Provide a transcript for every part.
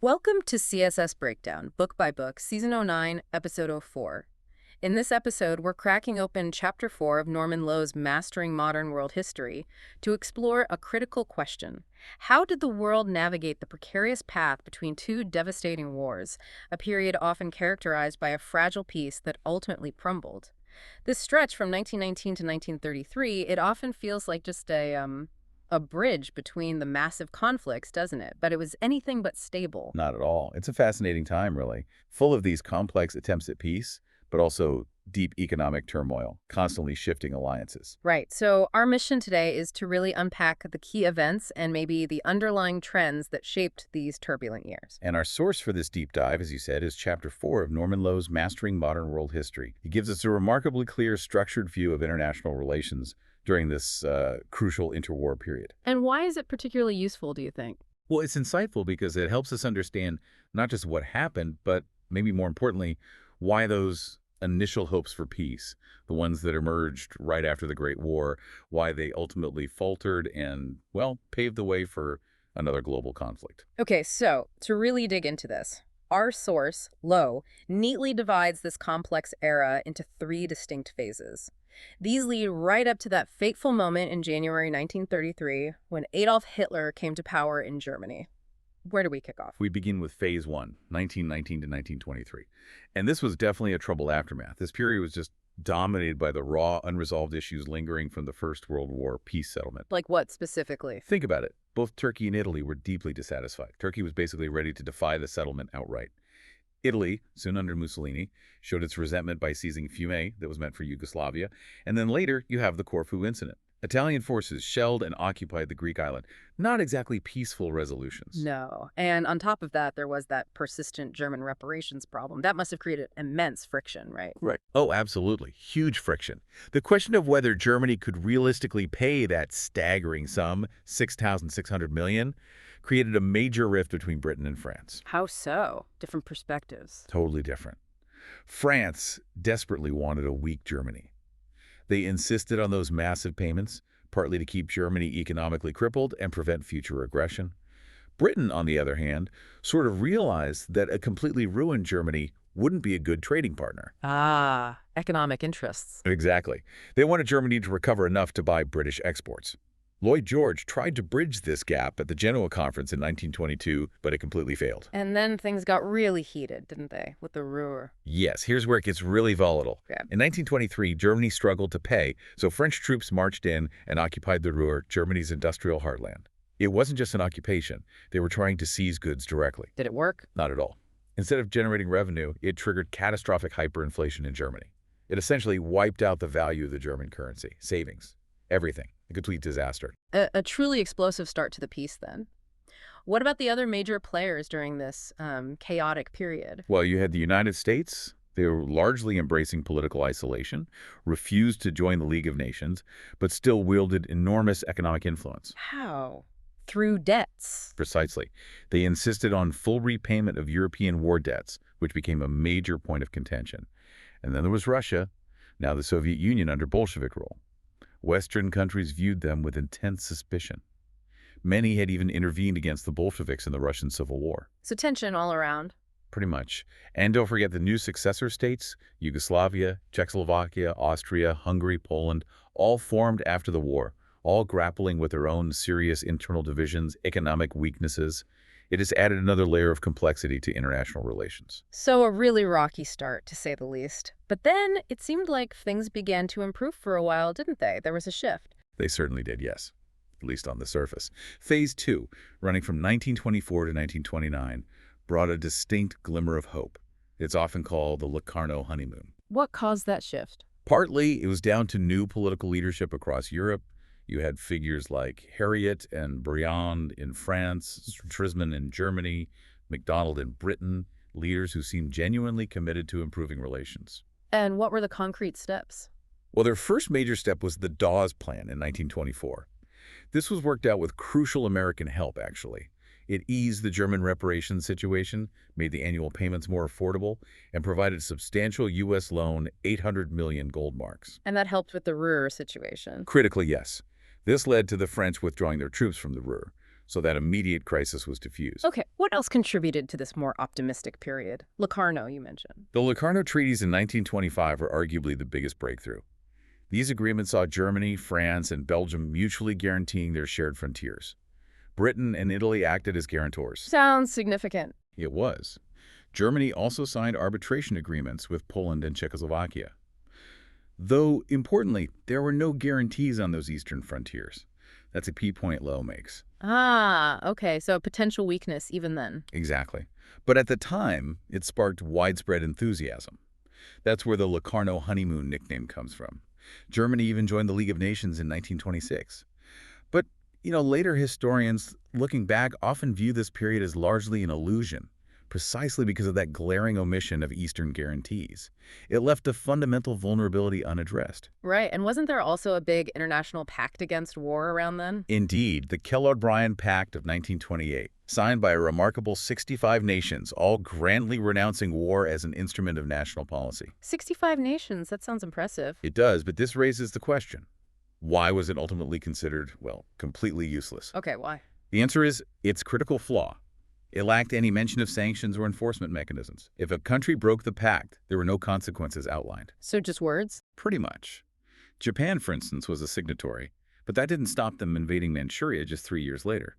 Welcome to CSS Breakdown, book by book, season 09, episode 04. In this episode, we're cracking open chapter 4 of Norman Lowe's Mastering Modern World History to explore a critical question. How did the world navigate the precarious path between two devastating wars, a period often characterized by a fragile peace that ultimately crumbled? This stretch from 1919 to 1933, it often feels like just a bridge between the massive conflicts, doesn't it? But it was anything but stable. Not at all. It's a fascinating time, really, full of these complex attempts at peace, but also deep economic turmoil, constantly shifting alliances. Right. So our mission today is to really unpack the key events and maybe the underlying trends that shaped these turbulent years. And our source for this deep dive, as you said, is Chapter 4 of Norman Lowe's Mastering Modern World History. It gives us a remarkably clear, structured view of international relations during this crucial interwar period. And why is it particularly useful, do you think? Well, it's insightful because it helps us understand not just what happened, but maybe more importantly, why those initial hopes for peace, the ones that emerged right after the Great War, why they ultimately faltered and, well, paved the way for another global conflict. Okay, so to really dig into this, our source, Lowe, neatly divides this complex era into three distinct phases. These lead right up to that fateful moment in January 1933 when Adolf Hitler came to power in Germany. Where do we kick off? We begin with Phase 1, 1919 to 1923. And this was definitely a troubled aftermath. This period was just dominated by the raw, unresolved issues lingering from the First World War peace settlement. Like what specifically? Think about it. Both Turkey and Italy were deeply dissatisfied. Turkey was basically ready to defy the settlement outright. Italy, soon under Mussolini, showed its resentment by seizing Fiume that was meant for Yugoslavia. And then later, you have the Corfu incident. Italian forces shelled and occupied the Greek island. Not exactly peaceful resolutions. No. And on top of that, there was that persistent German reparations problem. That must have created immense friction, right? Right. Oh, absolutely. Huge friction. The question of whether Germany could realistically pay that staggering sum, $6,600 million, created a major rift between Britain and France. How so? Different perspectives. Totally different. France desperately wanted a weak Germany. They insisted on those massive payments, partly to keep Germany economically crippled and prevent future aggression. Britain, on the other hand, sort of realized that a completely ruined Germany wouldn't be a good trading partner. Ah, economic interests. Exactly. They wanted Germany to recover enough to buy British exports. Lloyd George tried to bridge this gap at the Genoa Conference in 1922, but it completely failed. And then things got really heated, didn't they, with the Ruhr? Yes, here's where it gets really volatile. Yeah. In 1923, Germany struggled to pay, so French troops marched in and occupied the Ruhr, Germany's industrial heartland. It wasn't just an occupation. They were trying to seize goods directly. Did it work? Not at all. Instead of generating revenue, it triggered catastrophic hyperinflation in Germany. It essentially wiped out the value of the German currency, savings, everything. A complete disaster. A truly explosive start to the peace, then. What about the other major players during this chaotic period? Well, you had the United States. They were largely embracing political isolation, refused to join the League of Nations, but still wielded enormous economic influence. How? Through debts. Precisely. They insisted on full repayment of European war debts, which became a major point of contention. And then there was Russia, now the Soviet Union under Bolshevik rule. Western countries viewed them with intense suspicion. Many had even intervened against the Bolsheviks in the Russian Civil War. So tension all around. Pretty much. And don't forget the new successor states, Yugoslavia, Czechoslovakia, Austria, Hungary, Poland, all formed after the war, all grappling with their own serious internal divisions, economic weaknesses. It has added another layer of complexity to international relations. So a really rocky start, to say the least. But then it seemed like things began to improve for a while, didn't they? There was a shift. They certainly did, yes, at least on the surface. Phase 2, running from 1924 to 1929, brought a distinct glimmer of hope. It's often called the Locarno honeymoon. What caused that shift? Partly, it was down to new political leadership across Europe. You had figures like Harriet and Briand in France, Trisman in Germany, MacDonald in Britain, leaders who seemed genuinely committed to improving relations. And what were the concrete steps? Well, their first major step was the Dawes Plan in 1924. This was worked out with crucial American help, actually. It eased the German reparations situation, made the annual payments more affordable, and provided substantial U.S. loan 800 million gold marks. And that helped with the Ruhr situation. Critically, yes. This led to the French withdrawing their troops from the Ruhr. so that immediate crisis was diffused. Okay, what else contributed to this more optimistic period? Locarno, you mentioned. The Locarno Treaties in 1925 are arguably the biggest breakthrough. These agreements saw Germany, France, and Belgium mutually guaranteeing their shared frontiers. Britain and Italy acted as guarantors. Sounds significant. It was. Germany also signed arbitration agreements with Poland and Czechoslovakia. Though, importantly, there were no guarantees on those eastern frontiers. That's a key point Lowe makes. Ah, okay, so a potential weakness even then. Exactly. But at the time, it sparked widespread enthusiasm. That's where the Locarno honeymoon nickname comes from. Germany even joined the League of Nations in 1926. But, later historians, looking back, often view this period as largely an illusion, precisely because of that glaring omission of Eastern guarantees. It left a fundamental vulnerability unaddressed. Right, and wasn't there also a big international pact against war around then? Indeed, the Kellogg-Briand Pact of 1928, signed by a remarkable 65 nations, all grandly renouncing war as an instrument of national policy. 65 nations, that sounds impressive. It does, but this raises the question. Why was it ultimately considered, completely useless? Okay, why? The answer is its critical flaw. It lacked any mention of sanctions or enforcement mechanisms. If a country broke the pact, there were no consequences outlined. So just words? Pretty much. Japan, for instance, was a signatory, but that didn't stop them invading Manchuria just 3 years later.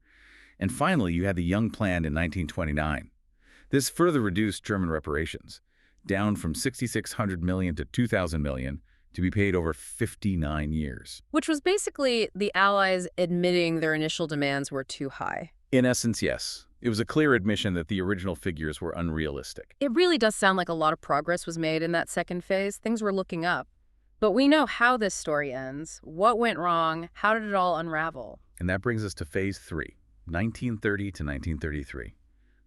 And finally, you had the Young Plan in 1929. This further reduced German reparations, down from $6,600 million to $2,000 million, to be paid over 59 years. Which was basically the Allies admitting their initial demands were too high. In essence, yes. It was a clear admission that the original figures were unrealistic. It really does sound like a lot of progress was made in that second phase. Things were looking up. But we know how this story ends. What went wrong? How did it all unravel? And that brings us to Phase 3, 1930 to 1933,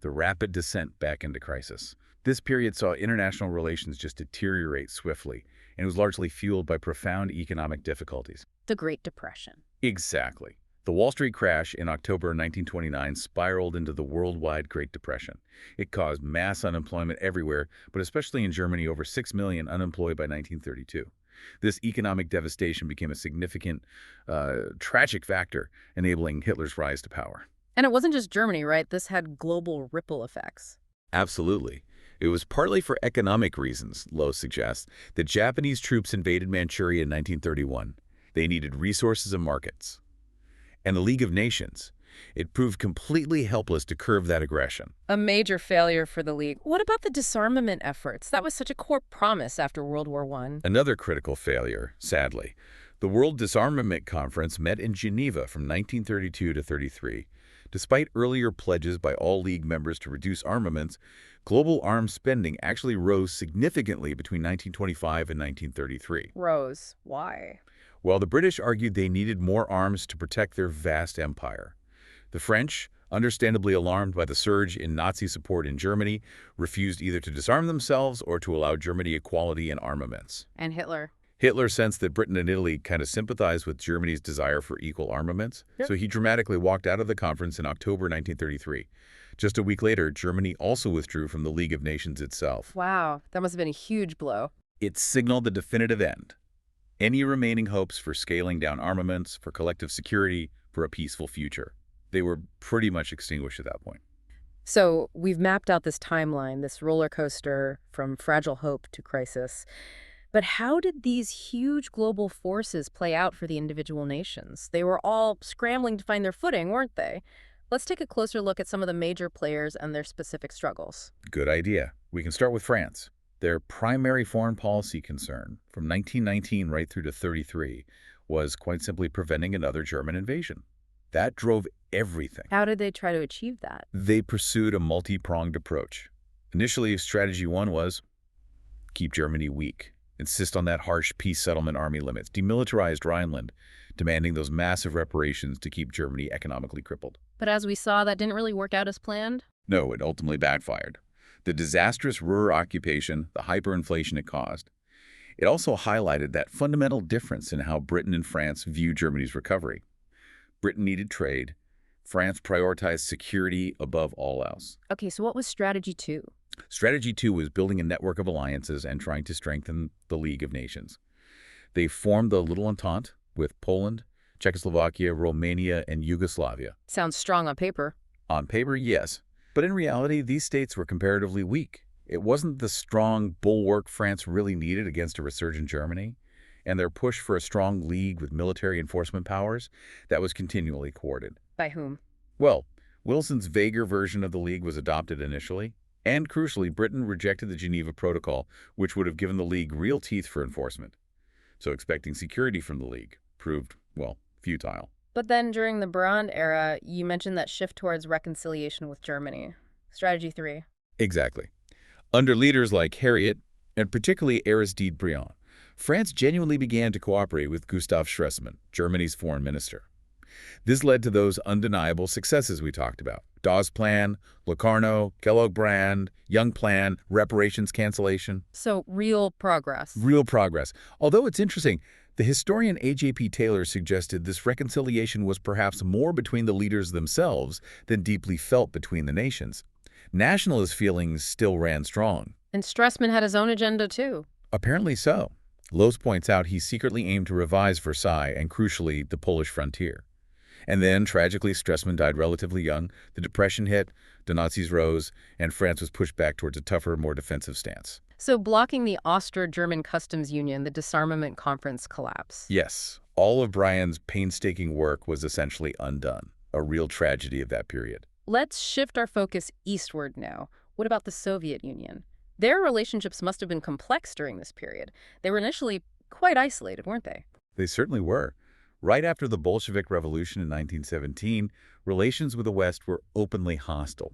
the rapid descent back into crisis. This period saw international relations just deteriorate swiftly, and was largely fueled by profound economic difficulties. The Great Depression. Exactly. The Wall Street crash in October 1929 spiraled into the worldwide Great Depression. It caused mass unemployment everywhere, but especially in Germany, over 6 million unemployed by 1932. This economic devastation became a significant, tragic factor, enabling Hitler's rise to power. And it wasn't just Germany, right? This had global ripple effects. Absolutely. It was partly for economic reasons, Lowe suggests, that Japanese troops invaded Manchuria in 1931. They needed resources and markets. And the League of Nations, it proved completely helpless to curb that aggression. A major failure for the League. What about the disarmament efforts? That was such a core promise after World War I. Another critical failure, sadly. The World Disarmament Conference met in Geneva from 1932 to 33. Despite earlier pledges by all League members to reduce armaments, global arms spending actually rose significantly between 1925 and 1933. Rose. Why? Well, the British argued they needed more arms to protect their vast empire. The French, understandably alarmed by the surge in Nazi support in Germany, refused either to disarm themselves or to allow Germany equality in armaments. And Hitler? Hitler sensed that Britain and Italy kind of sympathized with Germany's desire for equal armaments, so he dramatically walked out of the conference in October 1933. Just a week later, Germany also withdrew from the League of Nations itself. Wow, that must have been a huge blow. It signaled the definitive end. Any remaining hopes for scaling down armaments, for collective security, for a peaceful future, they were pretty much extinguished at that point. So we've mapped out this timeline, this roller coaster from fragile hope to crisis. But how did these huge global forces play out for the individual nations? They were all scrambling to find their footing, weren't they? Let's take a closer look at some of the major players and their specific struggles. Good idea. We can start with France. Their primary foreign policy concern, from 1919 right through to 33, was quite simply preventing another German invasion. That drove everything. How did they try to achieve that? They pursued a multi-pronged approach. Initially, strategy one was keep Germany weak, insist on that harsh peace settlement army limits, demilitarized Rhineland, demanding those massive reparations to keep Germany economically crippled. But as we saw, that didn't really work out as planned. No, it ultimately backfired. The disastrous Ruhr occupation, the hyperinflation it caused. It also highlighted that fundamental difference in how Britain and France viewed Germany's recovery. Britain needed trade. France prioritized security above all else. Okay, so what was strategy two? Strategy two was building a network of alliances and trying to strengthen the League of Nations. They formed the Little Entente with Poland, Czechoslovakia, Romania, and Yugoslavia. Sounds strong on paper. On paper, yes. But in reality, these states were comparatively weak. It wasn't the strong bulwark France really needed against a resurgent Germany, and their push for a strong league with military enforcement powers that was continually courted. By whom? Well, Wilson's vaguer version of the league was adopted initially, and crucially, Britain rejected the Geneva Protocol, which would have given the league real teeth for enforcement. So expecting security from the league proved, well, futile. But then during the Briand era, you mentioned that shift towards reconciliation with Germany. Strategy 3. Exactly. Under leaders like Harriet, and particularly Aristide Briand, France genuinely began to cooperate with Gustav Stresemann, Germany's foreign minister. This led to those undeniable successes we talked about: Dawes Plan, Locarno, Kellogg-Briand, Young Plan, reparations cancellation. So real progress. Real progress. Although it's interesting, the historian A.J.P. Taylor suggested this reconciliation was perhaps more between the leaders themselves than deeply felt between the nations. Nationalist feelings still ran strong. And Stresemann had his own agenda too. Apparently so. Lowe points out he secretly aimed to revise Versailles and, crucially, the Polish frontier. And then, tragically, Stresemann died relatively young, the Depression hit, the Nazis rose, and France was pushed back towards a tougher, more defensive stance. So blocking the Austro-German Customs Union, the disarmament conference collapse. Yes, all of Briand's painstaking work was essentially undone, a real tragedy of that period. Let's shift our focus eastward now. What about the Soviet Union? Their relationships must have been complex during this period. They were initially quite isolated, weren't they? They certainly were. Right after the Bolshevik Revolution in 1917, relations with the West were openly hostile.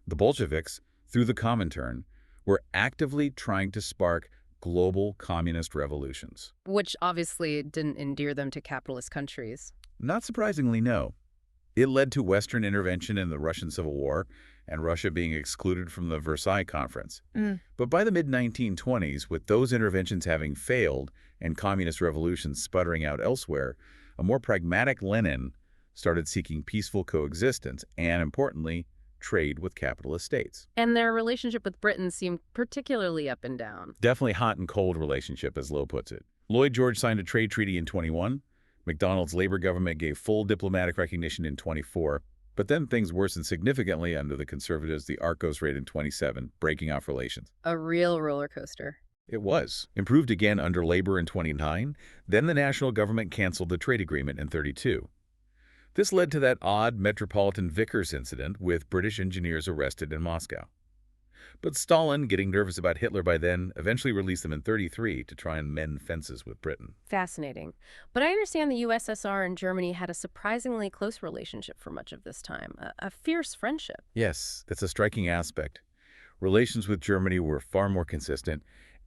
The Bolsheviks, through the Comintern, were actively trying to spark global communist revolutions. Which obviously didn't endear them to capitalist countries. Not surprisingly, no. It led to Western intervention in the Russian Civil War and Russia being excluded from the Versailles Conference. But by the mid-1920s, with those interventions having failed and communist revolutions sputtering out elsewhere, a more pragmatic Lenin started seeking peaceful coexistence and, importantly, trade with capitalist states. And their relationship with Britain seemed particularly up and down. Definitely hot and cold relationship, as Lowe puts it. Lloyd George signed a trade treaty in 21. MacDonald's Labour government gave full diplomatic recognition in 24. But then things worsened significantly under the Conservatives, the Arcos raid in 27, breaking off relations. A real roller coaster. It was. Improved again under Labour in 29. Then the national government canceled the trade agreement in 32. This led to that odd Metropolitan Vickers incident with British engineers arrested in Moscow. But Stalin, getting nervous about Hitler by then, eventually released them in 33 to try and mend fences with Britain. Fascinating. But I understand the USSR and Germany had a surprisingly close relationship for much of this time, a fierce friendship. Yes, that's a striking aspect. Relations with Germany were far more consistent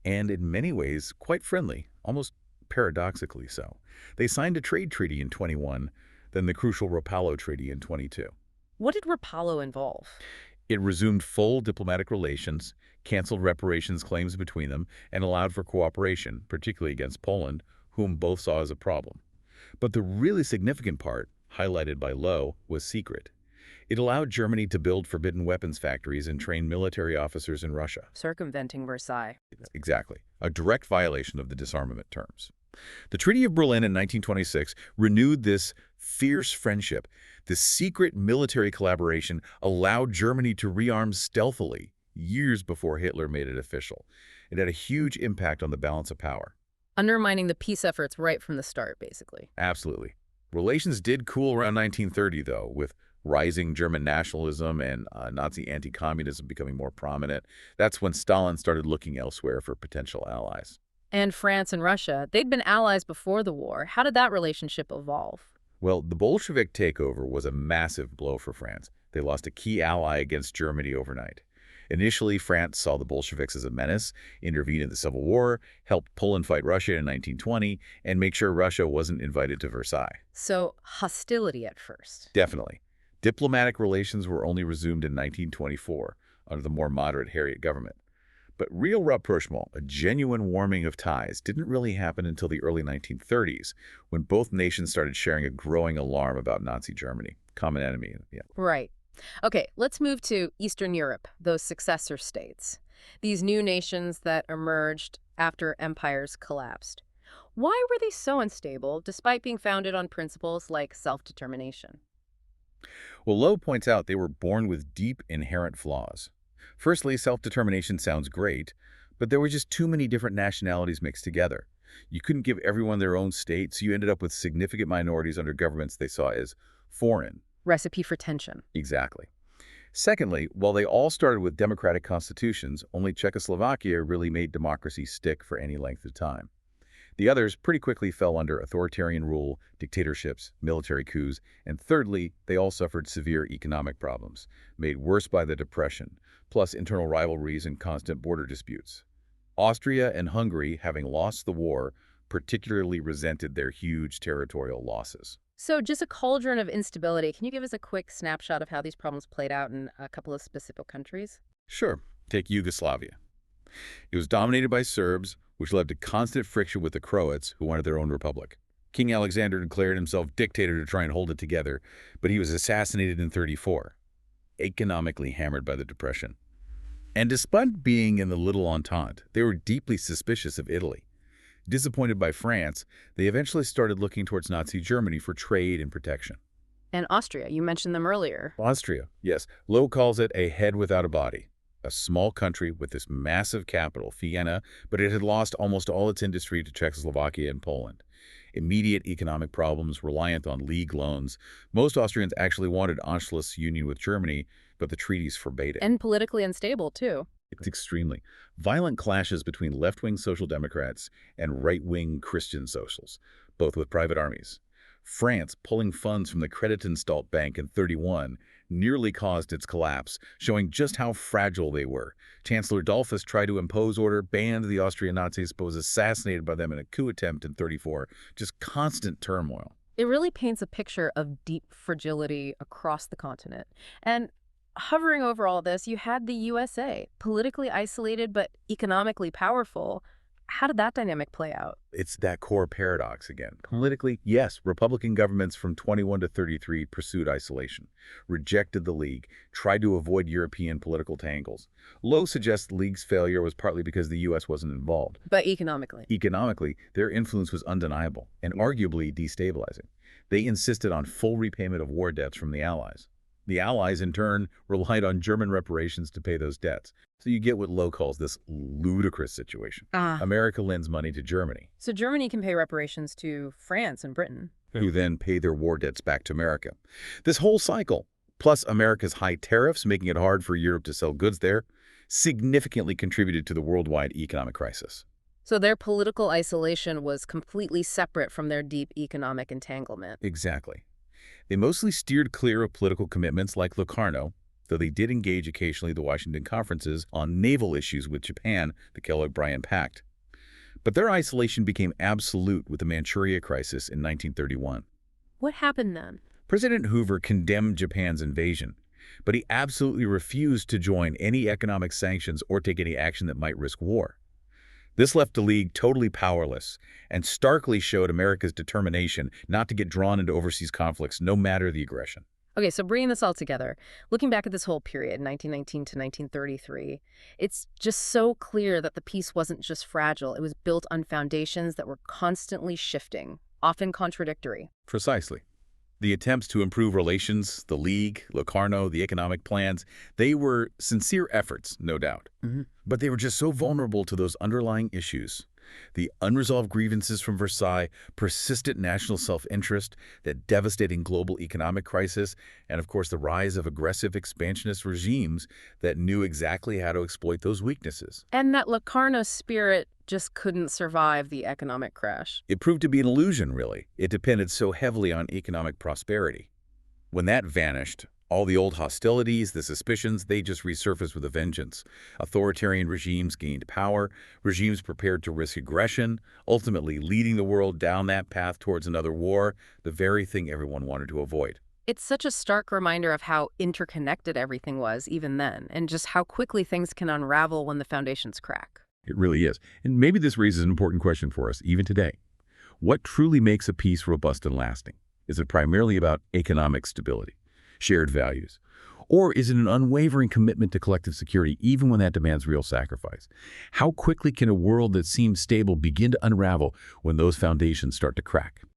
and, in many ways, quite friendly, almost paradoxically so. They signed a trade treaty in 21, then the crucial Rapallo Treaty in 22. What did Rapallo involve? It resumed full diplomatic relations, canceled reparations claims between them, and allowed for cooperation, particularly against Poland, whom both saw as a problem. But the really significant part, highlighted by Lowe, was secret. It allowed Germany to build forbidden weapons factories and train military officers in Russia. Circumventing Versailles. Exactly. A direct violation of the disarmament terms. The Treaty of Berlin in 1926 renewed this fierce friendship. This secret military collaboration allowed Germany to rearm stealthily years before Hitler made it official. It had a huge impact on the balance of power. Undermining the peace efforts right from the start, basically. Absolutely. Relations did cool around 1930, though, with rising German nationalism and Nazi anti-communism becoming more prominent. That's when Stalin started looking elsewhere for potential allies. And France and Russia, they'd been allies before the war. How did that relationship evolve? Well, the Bolshevik takeover was a massive blow for France. They lost a key ally against Germany overnight. Initially, France saw the Bolsheviks as a menace, intervened in the Civil War, helped Poland fight Russia in 1920, and make sure Russia wasn't invited to Versailles. So, hostility at first. Definitely. Diplomatic relations were only resumed in 1924 under the more moderate Harriet government. But real rapprochement, a genuine warming of ties, didn't really happen until the early 1930s, when both nations started sharing a growing alarm about Nazi Germany. Common enemy, yeah. Right. Okay, let's move to Eastern Europe, those successor states. These new nations that emerged after empires collapsed. Why were they so unstable, despite being founded on principles like self-determination? Well, Lowe points out they were born with deep inherent flaws. Firstly, self-determination sounds great, but there were just too many different nationalities mixed together. You couldn't give everyone their own state, so you ended up with significant minorities under governments they saw as foreign. Recipe for tension. Exactly. Secondly, while they all started with democratic constitutions, only Czechoslovakia really made democracy stick for any length of time. The others pretty quickly fell under authoritarian rule, dictatorships, military coups, and thirdly, they all suffered severe economic problems, made worse by the Depression, plus internal rivalries and constant border disputes. Austria and Hungary, having lost the war, particularly resented their huge territorial losses. So just a cauldron of instability. Can you give us a quick snapshot of how these problems played out in a couple of specific countries? Sure, take Yugoslavia. It was dominated by Serbs, which led to constant friction with the Croats, who wanted their own republic. King Alexander declared himself dictator to try and hold it together, but he was assassinated in 34, economically hammered by the Depression. And despite being in the Little Entente, they were deeply suspicious of Italy. Disappointed by France, they eventually started looking towards Nazi Germany for trade and protection. And Austria, you mentioned them earlier. Austria, yes. Lowe calls it a head without a body. A small country with this massive capital, Vienna, but it had lost almost all its industry to Czechoslovakia and Poland. Immediate economic problems, reliant on League loans. Most Austrians actually wanted Anschluss union with Germany, but the treaties forbade it. And politically unstable, too. It's extremely. Violent clashes between left-wing Social Democrats and right-wing Christian socials, both with private armies. France, pulling funds from the Creditanstalt Bank in 31, nearly caused its collapse, showing just how fragile they were. Chancellor Dollfuss tried to impose order, banned the Austrian Nazis, but was assassinated by them in a coup attempt in 34. Just constant turmoil. It really paints a picture of deep fragility across the continent. And hovering over all this, you had the USA, politically isolated but economically powerful. How did that dynamic play out? It's that core paradox again. Politically, yes, Republican governments from 21 to 33 pursued isolation, rejected the League, tried to avoid European political tangles. Lowe suggests the League's failure was partly because the U.S. wasn't involved. But economically? Economically, their influence was undeniable and arguably destabilizing. They insisted on full repayment of war debts from the Allies. The Allies, in turn, relied on German reparations to pay those debts. So you get what Lowe calls this ludicrous situation. America lends money to Germany. So Germany can pay reparations to France and Britain, who then pay their war debts back to America. This whole cycle, plus America's high tariffs making it hard for Europe to sell goods there, significantly contributed to the worldwide economic crisis. So their political isolation was completely separate from their deep economic entanglement. Exactly. They mostly steered clear of political commitments like Locarno, though they did engage occasionally the Washington conferences on naval issues with Japan, the Kellogg-Briand Pact. But their isolation became absolute with the Manchuria crisis in 1931. What happened then? President Hoover condemned Japan's invasion, but he absolutely refused to join any economic sanctions or take any action that might risk war. This left the League totally powerless and starkly showed America's determination not to get drawn into overseas conflicts, no matter the aggression. Okay, so bringing this all together, looking back at this whole period, 1919 to 1933, it's just so clear that the peace wasn't just fragile. It was built on foundations that were constantly shifting, often contradictory. Precisely. The attempts to improve relations, the League, Locarno, the economic plans, they were sincere efforts, no doubt. But they were just so vulnerable to those underlying issues. The unresolved grievances from Versailles, persistent national self-interest, that devastating global economic crisis, and of course the rise of aggressive expansionist regimes that knew exactly how to exploit those weaknesses. And that Locarno spirit just couldn't survive the economic crash. It proved to be an illusion, really. It depended so heavily on economic prosperity. When that vanished, all the old hostilities, the suspicions, they just resurfaced with a vengeance. Authoritarian regimes gained power, regimes prepared to risk aggression, ultimately leading the world down that path towards another war, the very thing everyone wanted to avoid. It's such a stark reminder of how interconnected everything was even then, and just how quickly things can unravel when the foundations crack. It really is. And maybe this raises an important question for us, even today. What truly makes a peace robust and lasting? Is it primarily about economic stability, shared values? Or is it an unwavering commitment to collective security, even when that demands real sacrifice? How quickly can a world that seems stable begin to unravel when those foundations start to crack?